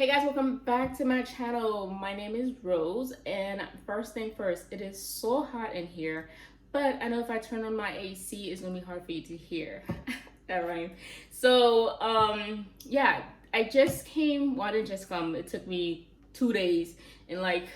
Hey guys, welcome back to my channel. My name is Rose, and first thing first, it is so hot in here, but I know if I turn on my AC, it's gonna be hard for you to hear. That rhyme. So, yeah, I just came, well, I didn't just come, it took me 2 days and like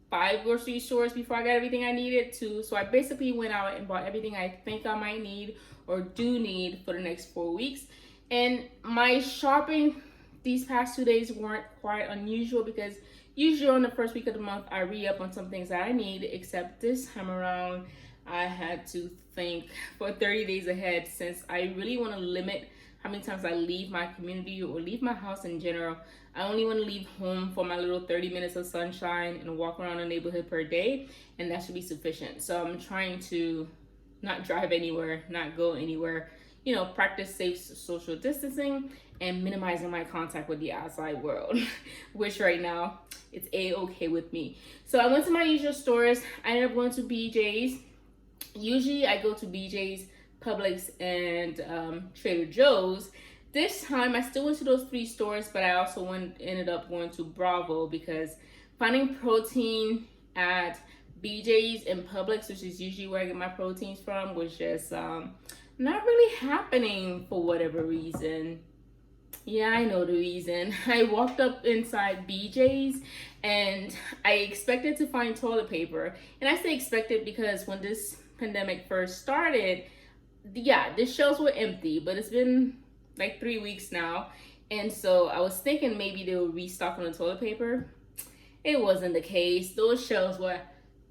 5 grocery stores before I got everything I needed to. So I basically went out and bought everything I think I might need or do need for the next 4 weeks. And my shopping these past 2 days weren't quite unusual because usually on the first week of the month I re-up on some things that I need, except this time around I had to think for 30 days ahead since I really want to limit how many times I leave my community or leave my house in general. I only want to leave home for my little 30 minutes of sunshine and walk around the neighborhood per day, and that should be sufficient. So I'm trying to not drive anywhere, not go anywhere, practice safe social distancing and minimizing my contact with the outside world, which right now it's a-okay with me. So I went to my usual stores. I ended up going to BJ's. Usually I go to BJ's, Publix, and Trader Joe's. This time I still went to those 3 stores, but I also ended up going to Bravo because finding protein at BJ's and Publix, which is usually where I get my proteins from, was just not really happening for whatever reason. Yeah, I know the reason. I walked up inside BJ's and I expected to find toilet paper. And I say expected because when this pandemic first started, yeah, the shelves were empty, but it's been like 3 weeks now. And so I was thinking maybe they would restock on the toilet paper. It wasn't the case. Those shelves were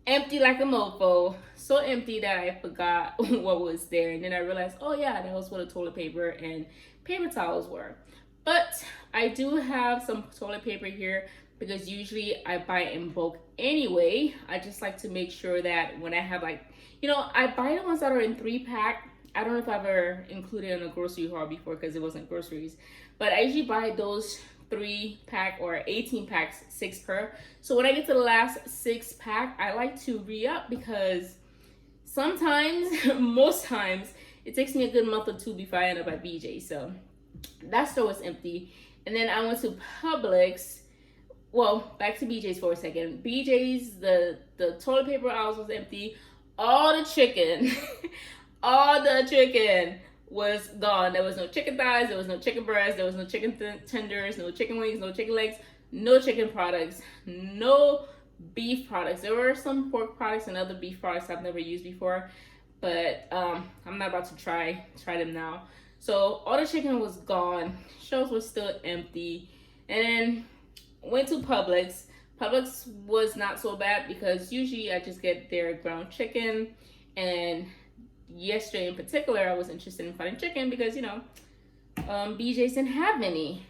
empty like a mofo. So empty that I forgot what was there. And then I realized, oh yeah, that was what the toilet paper and paper towels were. But I do have some toilet paper here because usually I buy it in bulk anyway. I just like to make sure that when I have I buy the ones that are in 3-pack. I don't know if I've ever included in a grocery haul before because it wasn't groceries, but I usually buy those 3-pack or 18-packs, 6 per. So when I get to the last 6-pack, I like to re-up because sometimes, most times, it takes me a good month or 2 before I end up at BJ. So that store was empty. And then I went to Publix. Well, back to BJ's for a second. BJ's, the toilet paper aisles was empty. All the chicken, all the chicken was gone. There was no chicken thighs, there was no chicken breast, there was no chicken tenders, no chicken wings, no chicken legs, no chicken products, no beef products. There were some pork products and other beef products I've never used before, but I'm not about to try them now. So all the chicken was gone. Shelves were still empty. And then went to Publix. Publix was not so bad because usually I just get their ground chicken, and yesterday in particular I was interested in finding chicken because BJ's didn't have any.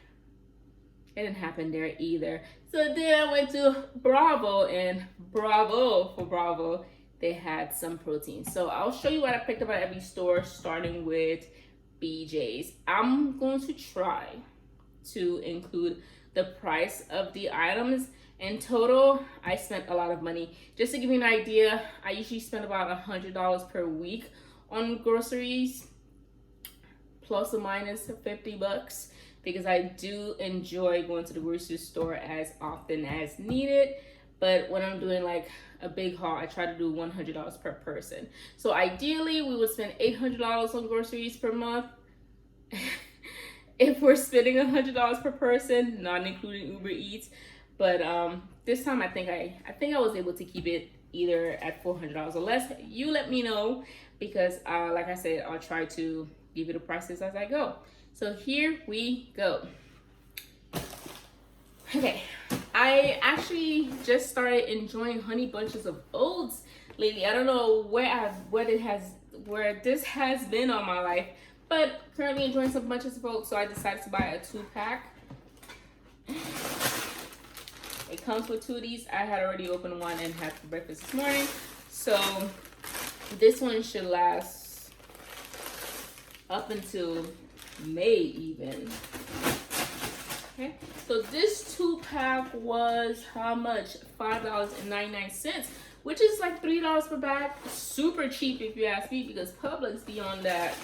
It didn't happen there either. So then I went to Bravo, and Bravo, they had some protein. So I'll show you what I picked up at every store, starting with BJ's. I'm going to try to include the price of the items. In total, I spent a lot of money. Just to give you an idea, I usually spend about $100 per week on groceries, plus or minus $50, because I do enjoy going to the grocery store as often as needed. But when I'm doing like a big haul, I try to do $100 per person. So ideally, we would spend $800 on groceries per month. If we're spending $100 per person, not including Uber Eats. But this time I think I was able to keep it either at $400 or less. You let me know because like I said, I'll try to give you the prices as I go. So here we go. Okay, I actually just started enjoying honey bunches of oats lately. I don't know where this has been on my life, but currently enjoying some bunches of oats. So I decided to buy a 2-pack. It comes with 2 of these. I had already opened one and had for breakfast this morning. So this one should last up until May even. Okay, so this 2-pack was how much? $5.99, which is like $3 per bag. Super cheap if you ask me, because Publix be on that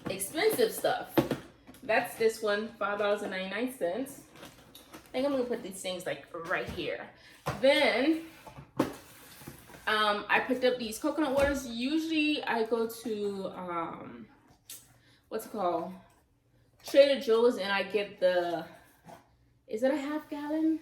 expensive stuff. That's this one, $5.99. think I'm gonna put these things like right here. Then I picked up these coconut waters. Usually I go to what's it called, Trader Joe's, and I get the, is it a half gallon?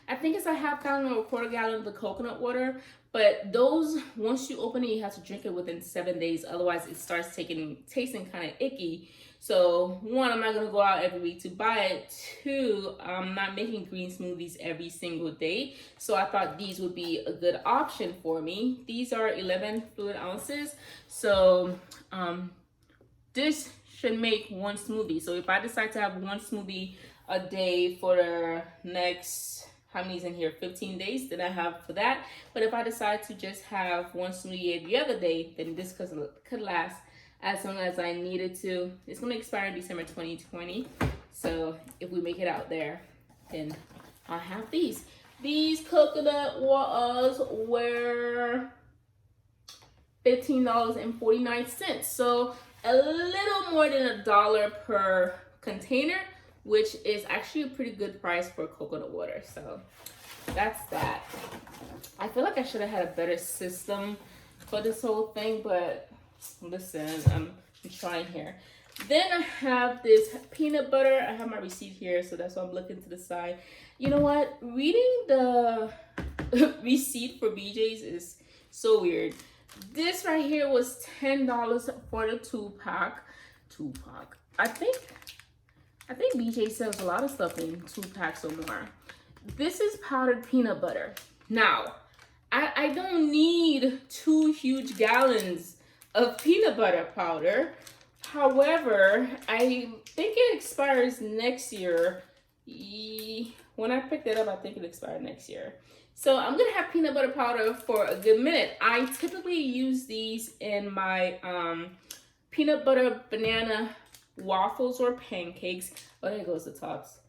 I think it's a half gallon or a quarter gallon of the coconut water. But those, once you open it, you have to drink it within 7 days. Otherwise, it starts tasting kind of icky. So, one, I'm not going to go out every week to buy it. Two, I'm not making green smoothies every single day. So, I thought these would be a good option for me. These are 11 fluid ounces. So, this should make one smoothie. So, if I decide to have one smoothie a day for the next, how many's in here, 15 days that I have for that. But if I decide to just have one smoothie every other day, then this could last as long as I needed to. It's going to expire in December 2020. So if we make it out there, then I'll have these. These coconut waters were $15.49. So a little more than $1 per container, which is actually a pretty good price for coconut water. So that's that. I feel like I should have had a better system for this whole thing, but listen, I'm trying here. Then I have this peanut butter. I have my receipt here, so that's why I'm looking to the side. You know what? Reading the receipt for BJ's is so weird. This right here was $10 for the two-pack. I think BJ sells a lot of stuff in 2 packs or more. This is powdered peanut butter. Now, I don't need 2 huge gallons of peanut butter powder. However, I think it expires next year. When I picked it up, I think it expired next year. So I'm gonna have peanut butter powder for a good minute. I typically use these in my peanut butter banana waffles or pancakes. Oh, there goes the tops.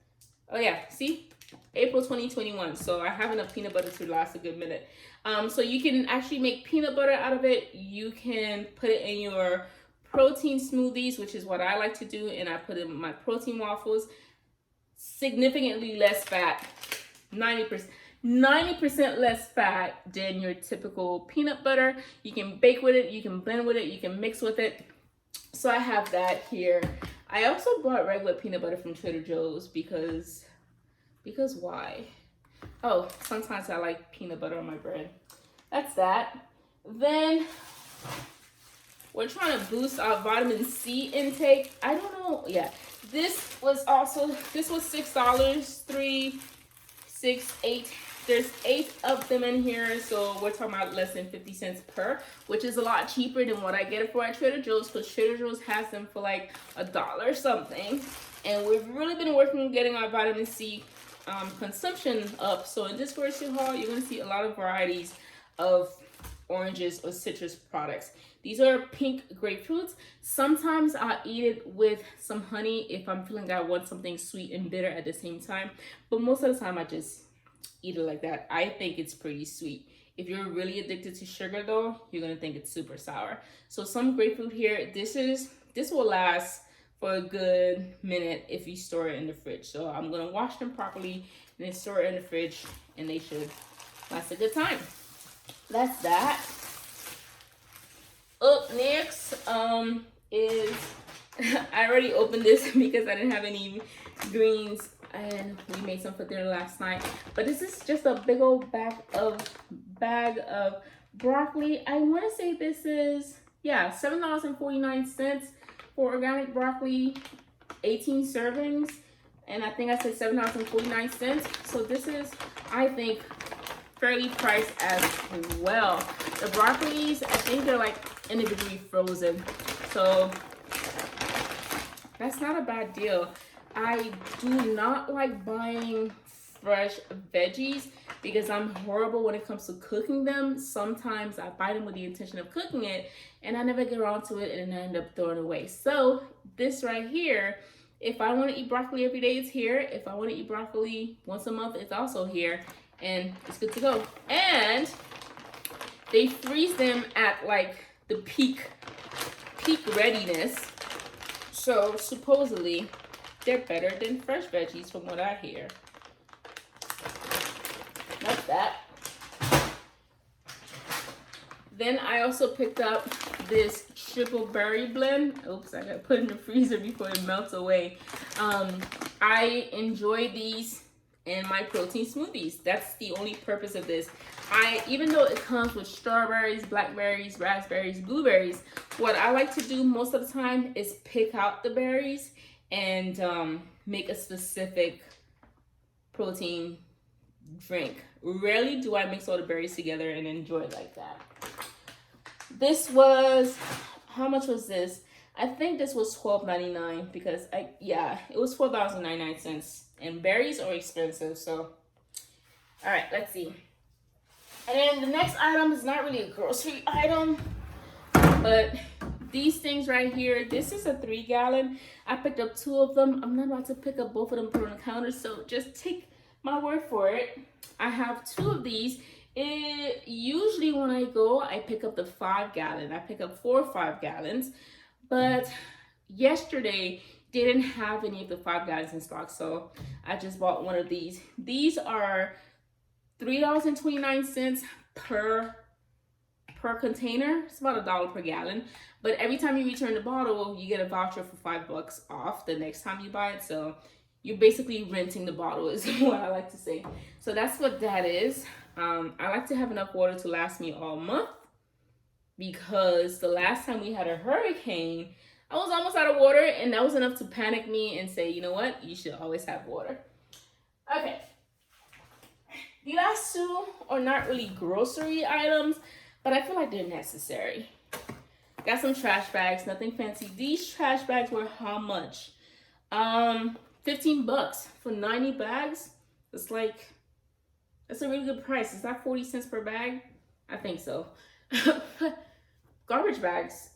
Oh yeah, see? April 2021. So I have enough peanut butter to last a good minute. So you can actually make peanut butter out of it. You can put it in your protein smoothies, which is what I like to do, and I put it in my protein waffles. Significantly less fat, 90% less fat than your typical peanut butter. You can bake with it, you can blend with it, you can mix with it. So I have that here. I also bought regular peanut butter from Trader Joe's because why? Oh, sometimes I like peanut butter on my bread. That's that. Then we're trying to boost our vitamin C intake. I don't know. Yeah, this was $6, 3, 6, 8. There's 8 of them in here, so we're talking about less than 50 cents per, which is a lot cheaper than what I get it for at Trader Joe's, because Trader Joe's has them for like $1 something. And we've really been working on getting our vitamin C consumption up. So in this grocery haul, you're going to see a lot of varieties of oranges or citrus products. These are pink grapefruits. Sometimes I eat it with some honey if I'm feeling like I want something sweet and bitter at the same time. But most of the time I just eat it like that. I think it's pretty sweet. If you're really addicted to sugar though, you're going to think it's super sour. So some grapefruit here. This will last for a good minute if you store it in the fridge. So I'm going to wash them properly and then store it in the fridge, and they should last a good time. That's that. Up next is I already opened this because I didn't have any greens and we made some for dinner last night. But this is just a big old bag of broccoli. I want to say this is, yeah, $7.49 for organic broccoli, 18 servings. And I think I said $7.49. So this is, I think, fairly priced as well. The broccolis, I think they're like individually frozen. So that's not a bad deal. I do not like buying fresh veggies because I'm horrible when it comes to cooking them. Sometimes I buy them with the intention of cooking it and I never get around to it and then I end up throwing it away. So this right here, if I want to eat broccoli every day, it's here. If I want to eat broccoli once a month, it's also here. And it's good to go. And they freeze them at like the peak readiness. So supposedly they're better than fresh veggies from what I hear. that. Then I also picked up this triple berry blend. Oops, I gotta put it in the freezer before it melts away. I enjoy these in my protein smoothies. That's the only purpose of this. Even though it comes with strawberries, blackberries, raspberries, blueberries, what I like to do most of the time is pick out the berries and make a specific protein drink. Rarely do I mix all the berries together and enjoy it like that. This was, how much was this? I think this was $12.99 because it was $4.99, and berries are expensive. So, all right, let's see. And then the next item is not really a grocery item, but these things right here. This is a 3-gallon. I picked up 2 of them. I'm not about to pick up both of them, put on the counter. So just take my word for it. I have 2 of these. Usually when I go, I pick up the 5-gallon. I pick up 4 or 5 gallons. But yesterday, they didn't have any of the 5 gallons in stock. So I just bought one of these. These are $3.29 per container. It's about $1 per gallon. But every time you return the bottle, you get a voucher for $5 off the next time you buy it. So you're basically renting the bottle is what I like to say. So that's what that is. I like to have enough water to last me all month, because the last time we had a hurricane, I was almost out of water, and that was enough to panic me and say, you know what, you should always have water. Okay. The last 2 are not really grocery items, but I feel like they're necessary. Got some trash bags, nothing fancy. These trash bags were how much? $15 for 90 bags. That's a really good price. Is that 40 cents per bag? I think so. Garbage bags.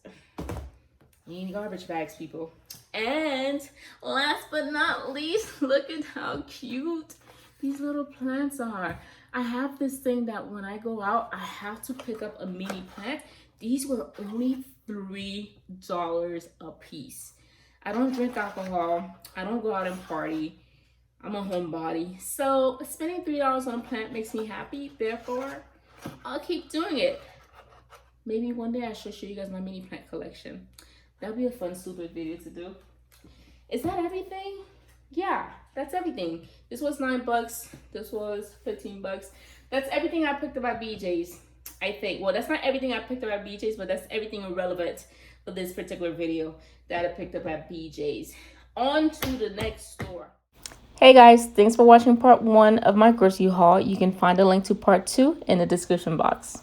You need garbage bags, people. And last but not least, look at how cute these little plants are. I have this thing that when I go out, I have to pick up a mini plant. These were only $3 a piece. I don't drink alcohol. I don't go out and party. I'm a homebody. So spending $3 on a plant makes me happy. Therefore, I'll keep doing it. Maybe one day I should show you guys my mini plant collection. That'd be a fun, stupid video to do. Is that everything? Yeah, that's everything. This was $9. This was $15. That's everything I picked up at BJ's, I think. Well, that's not everything I picked up at BJ's, but that's everything relevant for this particular video that I picked up at BJ's. On to the next store. Hey guys, thanks for watching part 1 of my grocery haul. You can find a link to part 2 in the description box.